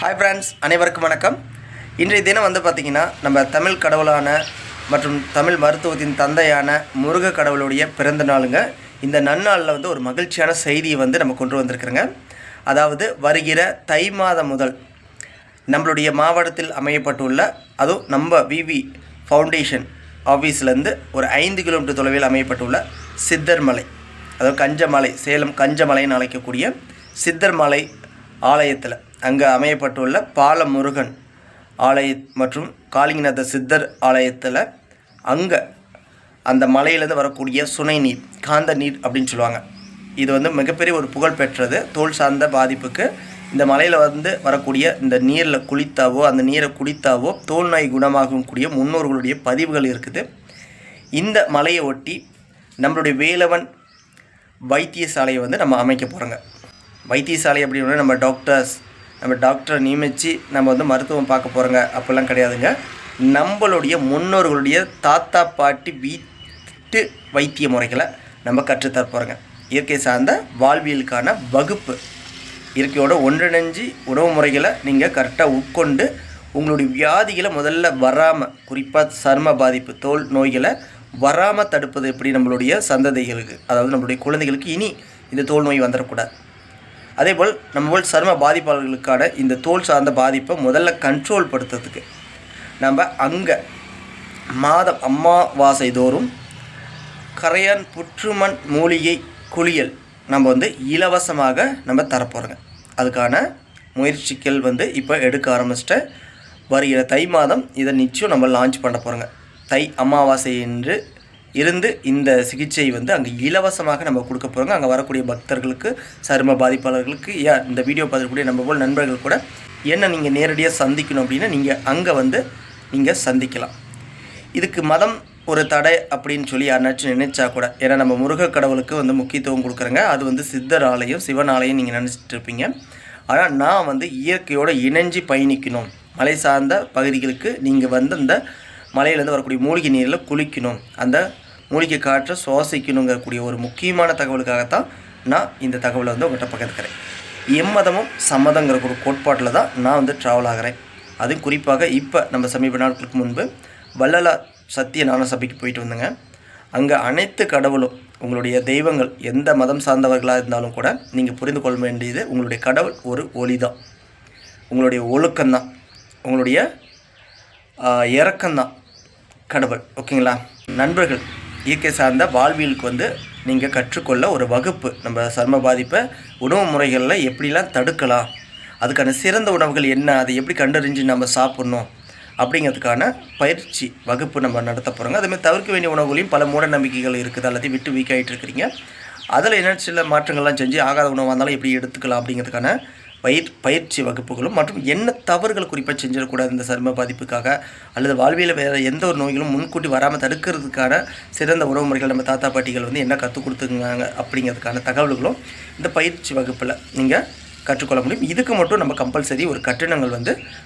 Hi friends, அனைவருக்கும் வணக்கம். இன்றைய தினம் பார்த்திங்கன்னா நம்ம தமிழ் கடவுளான மற்றும் தமிழ் மருத்துவத்தின் தந்தையான முருக கடவுளுடைய பிறந்த நாளுங்க. இந்த நன்னாளில் ஒரு மகிழ்ச்சியான செய்தியை நம்ம கொண்டு வந்திருக்கிறோங்க. அதாவது வருகிற தை மாதம் முதல் நம்மளுடைய மாவட்டத்தில் அமையப்பட்டுள்ள, அதுவும் நம்ம விவி ஃபவுண்டேஷன் ஆஃபீஸ்லேருந்து ஒரு 5 கிலோமீட்டர் தொலைவில் அமையப்பட்டுள்ள சித்தர் மலை, அதாவது கஞ்சமலை, சேலம் கஞ்சமலைன்னு அழைக்கக்கூடிய சித்தர் மலை ஆலயத்தில் அங்கே அமையப்பட்டுள்ள பாலமுருகன் ஆலய மற்றும் காளிங்கநாத சித்தர் ஆலயத்தில் அங்கே அந்த மலையிலேருந்து வரக்கூடிய சுனை நீர், காந்த நீர் அப்படின்னு சொல்லுவாங்க. இது மிகப்பெரிய ஒரு புகழ் பெற்றது. தோல் சார்ந்த பாதிப்புக்கு இந்த மலையில் வரக்கூடிய இந்த நீரில் குளித்தாவோ அந்த நீரை குடித்தாவோ தோல் நோய் குணமாகக்கூடிய முன்னோர்களுடைய பதிவுகள் இருக்குது. இந்த மலையை ஒட்டி நம்மளுடைய வேலவன் வைத்தியசாலையை நம்ம அமைக்க போகிறோங்க. வைத்தியசாலை அப்படின்னா நம்ம டாக்டரை நியமித்து நம்ம மருத்துவம் பார்க்க போகிறோங்க அப்படிலாம் கிடையாதுங்க. நம்மளுடைய முன்னோர்களுடைய தாத்தா பாட்டி வீட்டு வைத்திய முறைகளை நம்ம கற்றுத்தர போகிறோங்க. இயற்கை சார்ந்த வாழ்வியலுக்கான வகுப்பு, இயற்கையோட ஒன்றிணைஞ்சு உணவு முறைகளை நீங்கள் கரெக்டாக உட்கொண்டு உங்களுடைய வியாதிகளை முதல்ல வராமல், குறிப்பாக சரும பாதிப்பு, தோல் நோய்களை வராமல் தடுப்பது எப்படி நம்மளுடைய சந்ததிகளுக்கு, அதாவது நம்மளுடைய குழந்தைகளுக்கு இனி இந்த தோல் நோய் வந்துடக்கூடாது. அதேபோல் நம்ம சரும பாதிப்பாளர்களுக்கான இந்த தோல் சார்ந்த பாதிப்பை முதல்ல கண்ட்ரோல் படுத்துறதுக்கு நம்ம அங்கே மாதம் அமாவாசை தோறும் கரையான் புற்றுமண் மூலிகை குளியல் நம்ம இலவசமாக நம்ம தரப்போகிறோங்க. அதுக்கான முயற்சிகள் இப்போ எடுக்க ஆரம்பிச்சிட்டேன். வருகிற தை மாதம் இதை நிச்சயம் நம்ம லான்ச் பண்ண போகிறோங்க. தை அமாவாசை என்று இருந்து இந்த சிகிச்சை அங்கே இலவசமாக நம்ம கொடுக்க போகிறோங்க. அங்கே வரக்கூடிய பக்தர்களுக்கு, சரும பாதிப்பாளர்களுக்கு, இந்த வீடியோ பார்க்கக்கூடிய நம்ம போல் நண்பர்கள் கூட என்ன நீங்கள் நேரடியாக சந்திக்கணும் அப்படின்னா நீங்கள் அங்கே நீங்கள் சந்திக்கலாம். இதுக்கு மதம் ஒரு தடை அப்படின்னு சொல்லி யாருனாச்சும் நினைச்சா கூட, ஏன்னா நம்ம முருக கடவுளுக்கு முக்கியத்துவம் கொடுக்குறேங்க. அது சித்தர் ஆலயம், சிவன் ஆலயம் நீங்கள் நினச்சிட்டு இருப்பீங்க. ஆனால் நான் இயற்கையோடு இணைஞ்சு பயணிக்கணும், மலை சார்ந்த பகுதிகளுக்கு நீங்கள் அந்த மலையிலேருந்து வரக்கூடிய மூலிகை நீரில் குளிக்கணும், அந்த மூலிகை காற்றை சுவாசிக்கணுங்கக்கூடிய ஒரு முக்கியமான தகவலுக்காகத்தான் நான் இந்த தகவலை உங்கள்கிட்ட பகிர்ந்துக்கிறேன். எம்மதமும் சம்மதங்கிற ஒரு கோட்பாட்டில் தான் நான் ட்ராவல் ஆகிறேன். அதுவும் குறிப்பாக இப்போ நம்ம சமீப நாட்களுக்கு முன்பு வள்ளலார் சத்திய ஞான சபைக்கு போயிட்டு வந்தேங்க. அங்கே அனைத்து கடவுளும், உங்களுடைய தெய்வங்கள் எந்த மதம் சார்ந்தவர்களாக இருந்தாலும் கூட நீங்கள் புரிந்து கொள்ள வேண்டியது, உங்களுடைய கடவுள் ஒரு ஒளி தான், உங்களுடைய ஒழுக்கம்தான், உங்களுடைய இறக்கம்தான் கடவுள். ஓகேங்களா நண்பர்கள், இயற்கை சார்ந்த வாழ்வியலுக்கு நீங்கள் கற்றுக்கொள்ள ஒரு வகுப்பு, நம்ம சர்ம பாதிப்பை உணவு முறைகளில் எப்படிலாம் தடுக்கலாம், அதுக்கான சிறந்த உணவுகள் என்ன, அதை எப்படி கண்டறிஞ்சு நம்ம சாப்பிட்ணும் அப்படிங்கிறதுக்கான பயிற்சி வகுப்பு நம்ம நடத்த போகிறோங்க. அதுமாதிரி தவிர்க்க வேண்டிய உணவுகளையும் பல மூட நம்பிக்கைகள் இருக்குது, எல்லாத்தையும் விட்டு வீக் ஆகிட்டு இருக்கிறீங்க. அதில் என்ன சில மாற்றங்கள்லாம் செஞ்சு ஆகாத உணவாக இருந்தாலும் எப்படி எடுத்துக்கலாம் அப்படிங்கிறதுக்கான பயிற்சி வகுப்புகளும், மற்றும் என்ன தவறுகள் குறிப்பாக செஞ்சிடக்கூடாது இந்த சரும பாதிப்புக்காக, அல்லது வாழ்வியல் வேறு எந்த ஒரு நோய்களும் முன்கூட்டி வராமல் தடுக்கிறதுக்கான சிறந்த உணவு முறைகள் நம்ம தாத்தா பாட்டிகள் என்ன கற்றுக் கொடுத்துருக்காங்க அப்படிங்கிறதுக்கான தகவல்களும் இந்த பயிற்சி வகுப்பில் நீங்கள் கற்றுக்கொள்ள முடியும். இதுக்கு மட்டும் நம்ம கம்பல்சரி ஒரு கட்டணங்கள்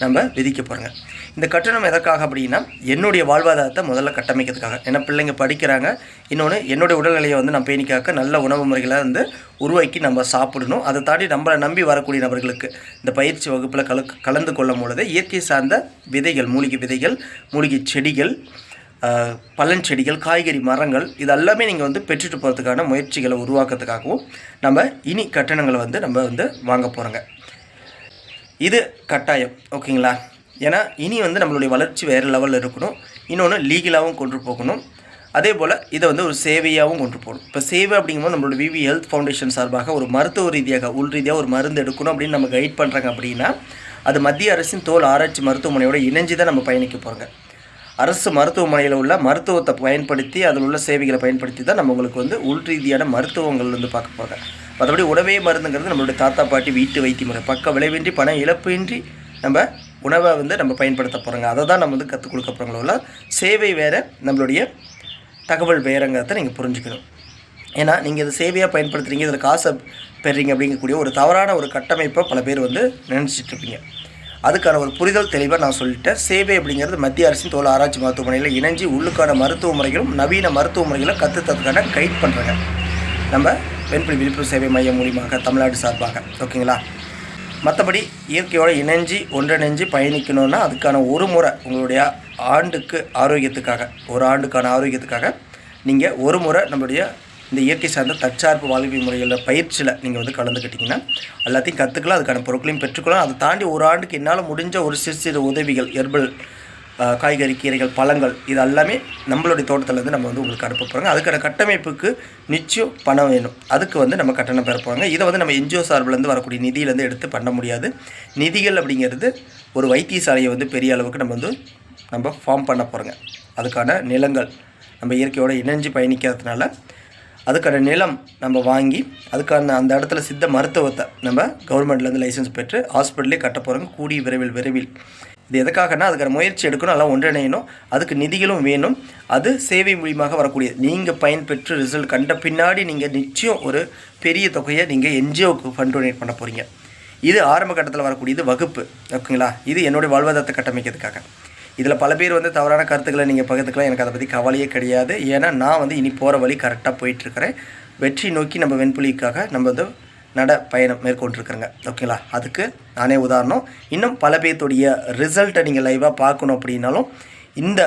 நம்ம விதிக்க போகிறோங்க. இந்த கட்டணம் எதற்காக அப்படின்னா, என்னுடைய வாழ்வாதாரத்தை முதல்ல கட்டமைக்கிறதுக்காக. ஏன்னா பிள்ளைங்க படிக்கிறாங்க, இன்னொன்று என்னுடைய உடல்நிலையை நான் பேணிக்காக்க நல்ல உணவு முறைகளை உருவாக்கி நம்ம சாப்பிடணும். அதை தாண்டி நம்மளை நம்பி வரக்கூடிய நபர்களுக்கு இந்த பயிற்சி வகுப்பில் கலந்து கொள்ளும் பொழுது இயற்கை சார்ந்த விதைகள், மூலிகை விதைகள், மூலிகை செடிகள், பழஞ்செடிகள், காய்கறி மரங்கள், இது எல்லாமே நீங்கள் பெற்றுட்டு போகிறதுக்கான முயற்சிகளை உருவாக்குறதுக்காகவும் நம்ம இனி கட்டணங்களை நம்ம வாங்க போகிறோங்க. இது கட்டாயம். ஓகேங்களா? ஏன்னா இனி நம்மளுடைய வளர்ச்சி வேறு லெவலில் இருக்கணும். இன்னொன்று லீகலாகவும் கொண்டு போகணும். அதே போல் இதை ஒரு சேவையாகவும் கொண்டு போகணும். இப்போ சேவை அப்படிங்கும்போது நம்மளோட விவி ஹெல்த் ஃபவுண்டேஷன் சார்பாக ஒரு மருத்துவ ரீதியாக, உள் ரீதியாக ஒரு மருந்து எடுக்கணும் அப்படின்னு நம்ம கைட் பண்ணுறாங்க அப்படின்னா, அது மத்திய அரசின் தோல் ஆராய்ச்சி மருத்துவமனையோடு இணைஞ்சு தான் நம்ம பயணிக்க போகிறோங்க. அரசு மருத்துவமனையில் உள்ள மருத்துவத்தை பயன்படுத்தி, அதில் உள்ள சேவைகளை பயன்படுத்தி தான் நம்ம உங்களுக்கு உள் ரீதியான மருத்துவங்கள் பார்க்க போகிறோம். மற்றபடி உணவே மருந்துங்கிறது நம்மளுடைய தாத்தா பாட்டி வீட்டு வைத்திய முறை, பக்க விளைவின்றி பண இழப்பின்றி நம்ம உணவை நம்ம பயன்படுத்த போகிறோங்க. அதை தான் நம்ம கற்றுக் கொடுக்க போகிறோங்களோ. சேவை வேறு, நம்மளுடைய தகவல் வேறுங்கிறத நீங்கள் புரிஞ்சுக்கணும். ஏன்னா நீங்கள் இதை சேவையாக பயன்படுத்துகிறீங்க, இதில் காசை பெறுறீங்க அப்படிங்கக்கூடிய ஒரு தவறான ஒரு கட்டமைப்பை பல பேர் நினச்சிட்ருப்பீங்க. அதுக்கான ஒரு புரிதல் தெளிவாக நான் சொல்லிட்டேன். சேவை அப்படிங்கிறது மத்திய அரசின் தோல் ஆராய்ச்சி மருத்துவமனையில் இணைஞ்சு உள்ளுக்கான மருத்துவ முறைகளும் நவீன மருத்துவ முறைகளை கற்றுத்ததுக்கான கைட் பண்ணுறாங்க நம்ம வெண்புலி விழிப்புணர்வு சேவை மையம் மூலியமாக தமிழ்நாடு சார்பாக. ஓகேங்களா? மற்றபடி இயற்கையோடு இணைஞ்சு ஒன்றிணைஞ்சு பயணிக்கணுன்னா அதுக்கான ஒரு முறை உங்களுடைய ஆண்டுக்கு ஆரோக்கியத்துக்காக ஒரு ஆண்டுக்கான ஆரோக்கியத்துக்காக நீங்கள் ஒரு முறை நம்மளுடைய இந்த இயற்கை சார்ந்த தற்சார்பு வாழ்க்கை முறைகளில் பயிற்சியில் நீங்கள் வந்து கலந்துக்கிட்டிங்கன்னா எல்லாத்தையும் கற்றுக்கலாம், அதுக்கான பொருட்களையும் பெற்றுக்கலாம். அதை தாண்டி ஒரு ஆண்டுக்கு என்னால் முடிஞ்ச ஒரு சிறு உதவிகள், ஹெர்பல் காய்கறி, கீரைகள், பழங்கள் இது எல்லாமே நம்மளுடைய தோட்டத்திலேருந்து நம்ம வந்து உங்களுக்கு அனுப்ப போகிறாங்க. அதுக்கான கட்டமைப்புக்கு நிச்சயம் பணம் வேணும். அதுக்கு வந்து நம்ம கட்டணம் பெற போகிறாங்க. இதை வந்து நம்ம என்ஜிஓ சார்பிலேருந்து வரக்கூடிய நிதியிலேருந்து எடுத்து பண்ண முடியாது. நிதிகள் அப்படிங்கிறது ஒரு வைத்தியசாலையை வந்து பெரிய அளவுக்கு நம்ம ஃபார்ம் பண்ண போகிறோங்க. அதுக்கான நிலங்கள் நம்ம இயற்கையோடு இணைஞ்சு பயணிக்கிறதுனால அதுக்கான நிலம் நம்ம வாங்கி அதுக்கான அந்த இடத்துல சித்த மருத்துவத்தை நம்ம கவர்மெண்ட்லேருந்து லைசன்ஸ் பெற்று ஹாஸ்பிட்டலே கட்ட போகிறோங்க கூடிய விரைவில். இது எதுக்காகனா அதுக்கான முயற்சி எடுக்கணும், நல்லா ஒன்றிணையணும், அதுக்கு நிதிகளும் வேணும். அது சேவை மூலியமாக வரக்கூடிய நீங்கள் பயன்பெற்று ரிசல்ட் கண்ட பின்னாடி நீங்கள் நிச்சயம் ஒரு பெரிய தொகையை நீங்கள் என்ஜிஓக்கு ஃபண்ட் டொனேட் பண்ண போகிறீங்க. இது ஆரம்ப கட்டத்தில் வரக்கூடியது வகுப்பு, ஓகேங்களா? இது என்னுடைய வாழ்வாதாரத்தை கட்டமைக்கிறதுக்காக. இதில் பல பேர் வந்து தவறான கருத்துக்களை நீங்கள் பகிர்ந்துக்கலாம். எனக்கு அதை பற்றி கவலையே கிடையாது. ஏன்னா நான் வந்து இனி போகிற வழி கரெக்டாக போயிட்டுருக்கிறேன். வெற்றி நோக்கி நம்ம வெண்புலிக்காக நம்ம வந்து பயணம் மேற்கொண்டிருக்கிறேங்க, ஓகேங்களா? அதுக்கு நானே உதாரணம். இன்னும் பல பேர்த்துடைய ரிசல்ட்டை நீங்கள் லைவாக பார்க்கணும் அப்படின்னாலும் இந்த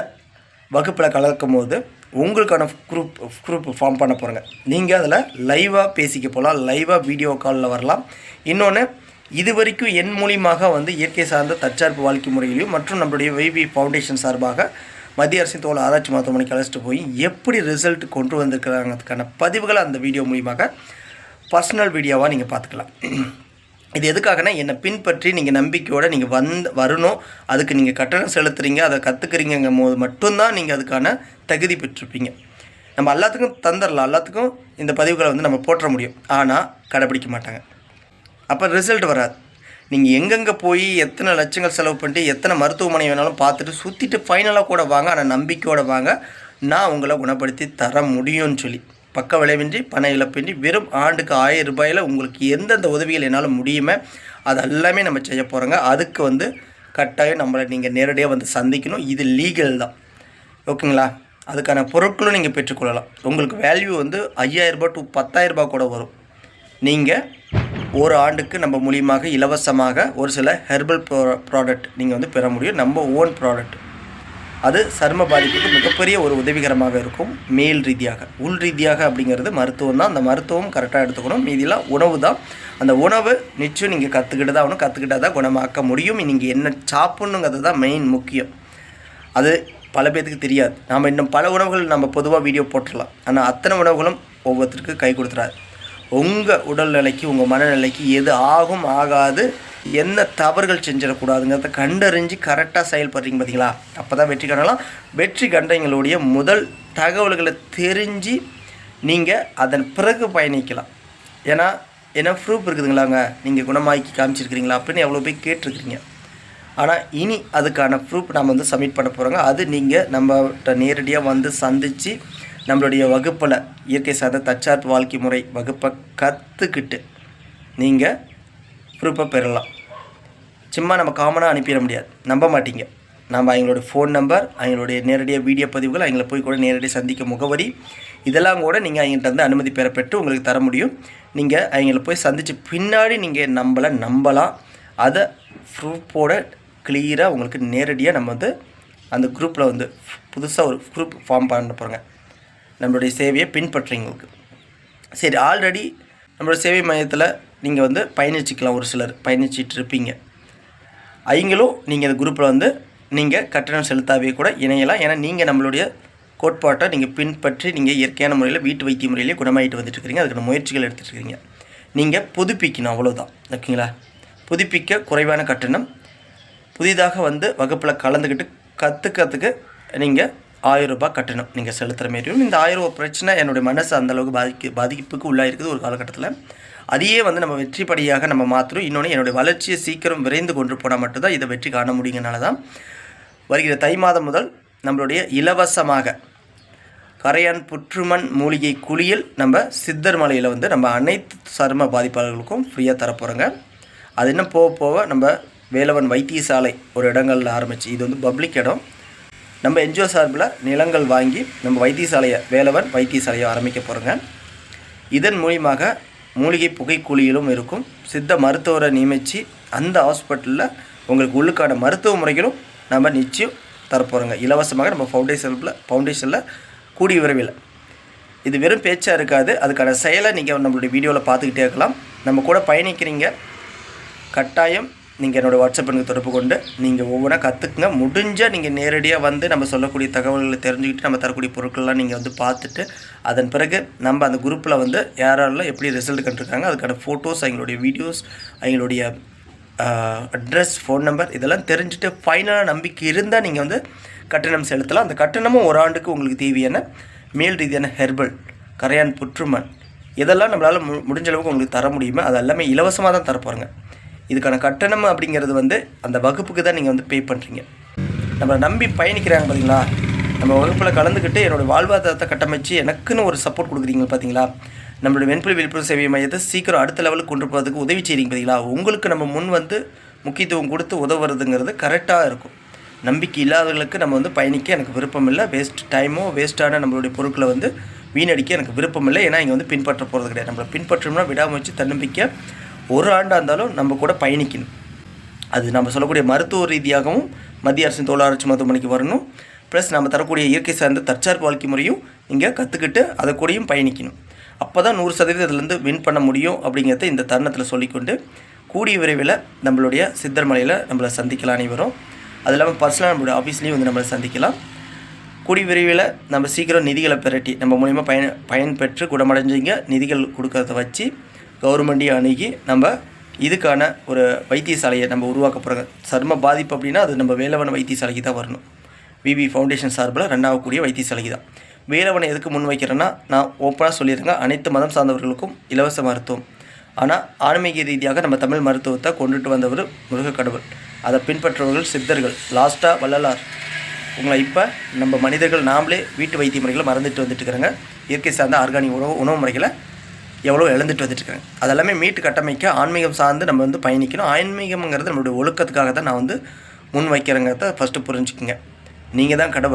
வகுப்பில் கலக்கும் போது உங்களுக்கான குரூப் ஃபார்ம் பண்ண போகிறேங்க. நீங்கள் அதில் லைவாக பேசிக்க போகலாம், லைவாக வீடியோ காலில் வரலாம். இன்னொன்று, இது வரைக்கும் என் மூலியமாக வந்து இயற்கை சார்ந்த தற்சார்பு வாழ்க்கை முறையிலையும் மற்றும் நம்மளுடைய வைவி ஃபவுண்டேஷன் சார்பாக மத்திய அரசின் தோல் ஆராய்ச்சி மருத்துவமனைக்கு அழைச்சிட்டு போய் எப்படி ரிசல்ட் கொண்டு வந்திருக்கிறாங்கிறதுக்கான பதிவுகளை அந்த வீடியோ மூலியமாக பர்சனல் வீடியோவாக நீங்கள் பார்த்துக்கலாம். இது எதுக்காகனா என்னை பின்பற்றி நீங்கள் நம்பிக்கையோடு நீங்கள் வரணும். அதுக்கு நீங்கள் கட்டணம் செலுத்துகிறீங்க, அதை கற்றுக்குறீங்கும் போது மட்டும்தான் நீங்கள் அதுக்கான தகுதி பெற்றிருப்பீங்க. நம்ம எல்லாத்துக்கும் தந்துடலாம், எல்லாத்துக்கும் இந்த பதிவுகளை வந்து நம்ம போற்ற முடியும். ஆனால் கடைப்பிடிக்க மாட்டாங்க, அப்போ ரிசல்ட் வராது. நீங்கள் எங்கெங்கே போய் எத்தனை லட்சங்கள் செலவு பண்ணிட்டு எத்தனை மருத்துவமனை வேணாலும் பார்த்துட்டு சுற்றிட்டு ஃபைனலாக கூட வாங்க, ஆனால் நம்பிக்கையோடு வாங்க, நான் உங்களை குணப்படுத்தி தர முடியும்னு சொல்லி பக்க விளைவின்றி பண இழப்பின்றி வெறும் ஆண்டுக்கு 1000 ரூபாயில் உங்களுக்கு எந்தெந்த உதவிகள் என்னால் முடியுமே அது எல்லாமே நம்ம செய்ய போகிறோங்க. அதுக்கு வந்து கட்டாயம் நம்மளை நீங்கள் நேரடியாக வந்து சந்திக்கணும். இது லீகல் தான், ஓகேங்களா? அதுக்கான பொருட்களும் நீங்கள் பெற்றுக்கொள்ளலாம். உங்களுக்கு வேல்யூ வந்து 5000 ரூபா டு 10,000 ரூபா கூட வரும். நீங்கள் ஒரு ஆண்டுக்கு நம்ம மூலியமாக இலவசமாக ஒரு சில ஹெர்பல் ப்ராடக்ட் நீங்கள் வந்து பெற முடியும். நம்ம ஓன் ப்ராடக்ட் அது சரும பாதிப்புக்கு மிகப்பெரிய ஒரு உதவிகரமாக இருக்கும். மேல் ரீதியாக, உள் ரீதியாக அப்படிங்கிறது மருத்துவம் தான். அந்த மருத்துவம் கரெக்டாக எடுத்துக்கணும். மீதிலாம் உணவு தான். அந்த உணவு நிச்சயம் நீங்கள் கற்றுக்கிட்டு தான் ஆகணும். கற்றுக்கிட்டால் தான் குணமாக்க முடியும். நீங்கள் என்ன சாப்பிட்ணுங்கிறது தான் மெயின் முக்கியம். அது பல பேருக்கு தெரியாது. நாம் இன்னும் பல உணவுகள் நம்ம பொதுவாக வீடியோ போட்டுடலாம், ஆனால் அத்தனை உணவுகளும் ஒவ்வொருத்தருக்கு கை கொடுத்துறாரு. உங்கள் உடல்நிலைக்கு உங்கள் மனநிலைக்கு எது ஆகும் ஆகாது, என்ன தவறுகள் செஞ்சிடக்கூடாதுங்கிறத கண்டறிஞ்சு கரெக்டாக செயல்படுறீங்க பார்த்தீங்களா? அப்போ தான் வெற்றி காணலாம். வெற்றி கண்டங்களுடைய முதல் தகவல்களை தெரிஞ்சு நீங்கள் அதன் பிறகு பயணிக்கலாம். ஏன்னா ப்ரூஃப் இருக்குதுங்களாங்க, நீங்கள் குணமாக்கி காமிச்சிருக்கிறீங்களா அப்படின்னு எவ்வளோ பேர் கேட்டிருக்கிறீங்க. ஆனால் இனி அதுக்கான ப்ரூஃப் நம்ம வந்து சப்மிட் பண்ண போகிறோங்க. அது நீங்கள் நம்மகிட்ட நேரடியாக வந்து சந்தித்து நம்மளுடைய வகுப்பில் இயற்கை சார்ந்த தற்சார்பு வாழ்க்கை முறை வகுப்பை கற்றுக்கிட்டு நீங்கள் ப்ரூஃபை பெறலாம். சும்மா நம்ம காமனாக அனுப்பிட முடியாது, நம்ப மாட்டீங்க. நம்ம அவங்களோட ஃபோன் நம்பர், அவங்களுடைய நேரடியாக வீடியோ பதிவுகள், அவங்கள போய் கூட நேரடியாக சந்திக்க முகவரி, இதெல்லாம் கூட நீங்கள் அவங்கள்ட்ட வந்து அனுமதி பெறப்பெற்று உங்களுக்கு தர முடியும். நீங்கள் அவங்கள போய் சந்தித்து பின்னாடி நீங்கள் நம்பலாம். அதை ப்ரூஃபோட கிளியராக உங்களுக்கு நேரடியாக நம்ம வந்து அந்த குரூப்பில் வந்து புதுசாக ஒரு குரூப் ஃபார்ம் பண்ண போகிறோங்க. நம்மளுடைய சேவையை பின்பற்றுறவங்களுக்கு. சரி, ஆல்ரெடி நம்மளோட சேவை மையத்தில் நீங்கள் வந்து பயணிச்சிக்கலாம். ஒரு சிலர் பயணிச்சிட்டு இருப்பீங்க. அவங்களும் நீங்கள் இந்த குரூப்பில் வந்து நீங்கள் கட்டணம் செலுத்தாவே கூட இணையலாம். ஏன்னா நீங்கள் நம்மளுடைய கோட்பாட்டை நீங்கள் பின்பற்றி நீங்கள் இயற்கையான முறையில் வீட்டு வைத்திய முறையிலே குணமாயிட்டு வந்துட்டுருக்கிறீங்க. அதுக்கான முயற்சிகள் எடுத்துகிட்ருக்கீங்க. நீங்கள் புதுப்பிக்கணும், அவ்வளோதான், ஓகேங்களா? புதுப்பிக்க குறைவான கட்டணம். புதிதாக வந்து வகுப்பில் கலந்துக்கிட்டு கற்றுக்கிறதுக்கு நீங்கள் 1000 ரூபாய் கட்டணம் நீங்கள் செலுத்துகிற மாரியும். இந்த 1000 ரூபா பிரச்சனை என்னுடைய மனசு அந்தளவுக்கு பாதிப்புக்கு உள்ளாக இருக்குது ஒரு காலகட்டத்தில். அதையே வந்து நம்ம வெற்றிப்படியாக நம்ம மாற்றுறோம். இன்னொன்று, என்னுடைய வளர்ச்சியை சீக்கிரம் விரைந்து கொண்டு போனால் மட்டும்தான் இதை வெற்றி காண முடியுங்கனால தான் வருகிற தை மாதம் முதல் நம்மளுடைய இலவசமாக கரையான் புற்றுமண் மூலிகை குளியல் நம்ம சித்தர் மலையில் வந்து நம்ம அனைத்து சரும பாதிப்பாளர்களுக்கும் ஃப்ரீயாக தரப்போகிறோங்க. அது இன்னும் போக போக நம்ம வேலவன் வைத்தியசாலை ஒரு இடங்களில் ஆரம்பித்து, இது வந்து பப்ளிக் இடம், நம்ம என்ஜிஓ சார்பில் நிலங்கள் வாங்கி நம்ம வைத்தியசாலையை வேலவன் வைத்தியசாலையை ஆரம்பிக்க போகிறோங்க. இதன் மூலியமாக மூலிகை புகை குழியிலும் இருக்கும். சித்த மருத்துவரை நியமித்து அந்த ஹாஸ்பிட்டலில் உங்களுக்கு உள்ளுக்கான மருத்துவ முறைகளும் நம்ம நிச்சயம் தரப்போகிறோங்க. இலவசமாக நம்ம ஃபவுண்டேஷனில் கூடிய விரைவில். இது வெறும் பேச்சாக இருக்காது, அதுக்கான செயலை நீங்கள் நம்மளுடைய வீடியோவில் பார்த்துக்கிட்டே இருக்கலாம். நம்ம கூட பயணிக்கிறீங்க, கட்டாயம் நீங்கள் என்னோடய வாட்ஸ்அப் எனக்கு தொடர்பு கொண்டு நீங்கள் ஒவ்வொன்றா கற்றுக்குங்க. முடிஞ்சால் நீங்கள் நேரடியாக வந்து நம்ம சொல்லக்கூடிய தகவல்களை தெரிஞ்சுக்கிட்டு நம்ம தரக்கூடிய பொருட்கள்லாம் நீங்கள் வந்து பார்த்துட்டு அதன் பிறகு நம்ம அந்த குரூப்பில் வந்து யாரெல்லாம் எப்படி ரிசல்ட் கண்டிருக்காங்க அதுக்கான ஃபோட்டோஸ், அவங்களுடைய வீடியோஸ், அவங்களுடைய அட்ரஸ், ஃபோன் நம்பர் இதெல்லாம் தெரிஞ்சுட்டு ஃபைனலாக நம்பிக்கை இருந்தால் நீங்கள் வந்து கட்டணம் செலுத்தலாம். அந்த கட்டணமும் ஒரு ஆண்டுக்கு உங்களுக்கு தேவையான மேல் ரீதியான ஹெர்பல், கரையான் புற்றுமண் இதெல்லாம் நம்மளால் முடிஞ்ச அளவுக்கு உங்களுக்கு தர முடியுமோ அது எல்லாமே இலவசமாக தான் தரப்போகிறோங்க. இதுக்கான கட்டணம் அப்படிங்கிறது வந்து அந்த வகுப்புக்கு தான் நீங்கள் வந்து பே பண்ணுறீங்க. நம்ம நம்பி பயணிக்கிறாங்க பார்த்தீங்களா, நம்ம வகுப்பில் கலந்துக்கிட்டு என்னோடய வாழ்வாதாரத்தை கட்டமைச்சு எனக்குன்னு ஒரு சப்போர்ட் கொடுக்குறீங்க பார்த்தீங்களா, நம்மளுடைய வெண்புலி விழிப்புணர்வு சேவை மையத்தை சீக்கிரம் அடுத்த லெவலுக்கு கொண்டு போகிறதுக்கு உதவி செய்கிறீங்க பார்த்தீங்களா, உங்களுக்கு நம்ம முன் வந்து முக்கியத்துவம் கொடுத்து உதவுறதுங்கிறது கரெக்டாக இருக்கும். நம்பிக்கை இல்லாதவர்களுக்கு நம்ம வந்து பயணிக்க எனக்கு விருப்பம் இல்லை, வேஸ்ட்டான நம்மளுடைய பொருட்களை வந்து வீணடிக்க எனக்கு விருப்பம் இல்லை. ஏன்னா இங்கே வந்து பின்பற்ற போகிறது கிடையாது. நம்மளை பின்பற்றோம்னா விடாமுயற்சி, தன்னம்பிக்கை, ஒரு ஆண்டாக இருந்தாலும் நம்ம கூட பயணிக்கணும். அது நம்ம சொல்லக்கூடிய மருத்துவ ரீதியாகவும் மத்திய அரசின் தோல் மருத்துவமனைக்கு வரணும். ப்ளஸ் நம்ம தரக்கூடிய இயற்கை சார்ந்த தற்சார்பு வாழ்க்கை முறையும் இங்கே கற்றுக்கிட்டு அதை கூடயும் பயணிக்கணும். அப்போ தான் 100% இதுலேருந்து வின் பண்ண முடியும் அப்படிங்கிறத இந்த தருணத்தில் சொல்லிக்கொண்டு கூடிய விரைவில் நம்மளுடைய சித்தர்மலையில் நம்மளை சந்திக்கலாம் அனைவரும். அது இல்லாமல் பர்சனலாக நம்மளுடைய ஆஃபீஸ்லேயும் வந்து நம்மளை சந்திக்கலாம். கூடிய விரைவில் நம்ம சீக்கிரம் நிதிகளை பெரட்டி நம்ம மூலிமா பயன் பெற்று குணமடைஞ்சிங்க நிதிகள் கொடுக்கறத வச்சு கவர்மெண்ட்டையும் அணுகி நம்ம இதுக்கான ஒரு வைத்தியசாலையை நம்ம உருவாக்க போகிறோங்க. சர்ம பாதிப்பு அப்படின்னா அது நம்ம வேலவன வைத்தியசாலைக்கு தான் வரணும். விவி ஃபவுண்டேஷன் சார்பில் ரன் ஆகக்கூடிய வைத்தியசாலைக்கு தான். வேலவனை எதுக்கு முன் வைக்கிறேன்னா, நான் ஓப்பனாக சொல்லியிருக்கேன், அனைத்து மதம் சார்ந்தவர்களுக்கும் இலவச மருத்துவம். ஆனால் ஆன்மீக ரீதியாக நம்ம தமிழ் மருத்துவத்தை கொண்டுட்டு வந்தவர் முருகக்கடவுள். அதை பின்பற்றவர்கள் சித்தர்கள், லாஸ்ட்டாக வள்ளலார். உங்களை இப்போ நம்ம மனிதர்கள் நாமளே வீட்டு வைத்திய முறைகளை மறந்துட்டு வந்துட்டு இருக்கிறாங்க. இயற்கை சார்ந்த ஆர்கானிக் உணவு முறைகளை எவ்வளோ இழந்துட்டு வந்துட்டுருக்காங்க. அதெல்லாமே மீட்டு கட்டமைக்க ஆன்மீகம் சார்ந்து நம்ம வந்து பயணிக்கணும். ஆன்மீகம்ங்கிறது நம்மளுடைய ஒழுக்கத்துக்காக தான் நான் வந்து முன் வைக்கிறேங்கிறத ஃபஸ்ட்டு புரிஞ்சுக்குங்க. நீங்கள் தான் கடவுள்.